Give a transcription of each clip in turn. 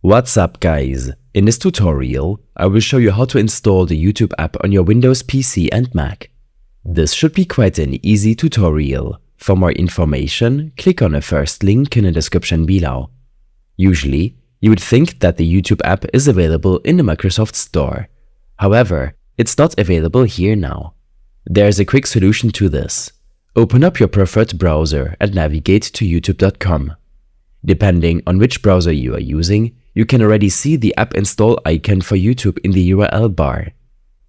What's up guys? In this tutorial, I will show you how to install the YouTube app on your Windows PC and Mac. This should be quite an easy tutorial. For more information, click on the first link in the description below. Usually, you would think that the YouTube app is available in the Microsoft Store. However, it's not available here now. There's a quick solution to this. Open up your preferred browser and navigate to youtube.com. Depending on which browser you are using, you can already see the app install icon for YouTube in the URL bar.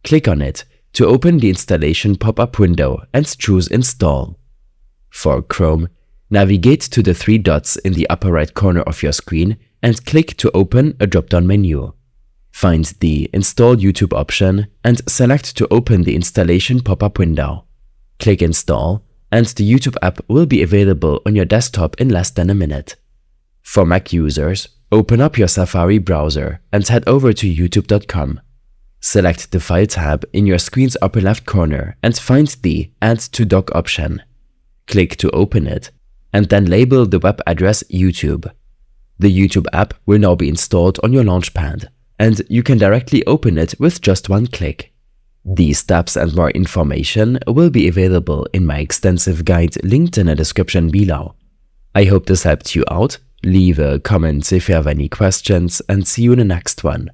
Click on it to open the installation pop-up window and choose Install. For Chrome, navigate to the three dots in the upper right corner of your screen and click to open a drop-down menu. Find the Install YouTube option and select to open the installation pop-up window. Click Install, and the YouTube app will be available on your desktop in less than a minute. For Mac users, open up your Safari browser and head over to youtube.com. Select the File tab in your screen's upper left corner and find the Add to Dock option. Click to open it, and then label the web address YouTube. The YouTube app will now be installed on your Launchpad, and you can directly open it with just one click. These steps and more information will be available in my extensive guide linked in the description below. I hope this helped you out. Leave a comment if you have any questions, and see you in the next one.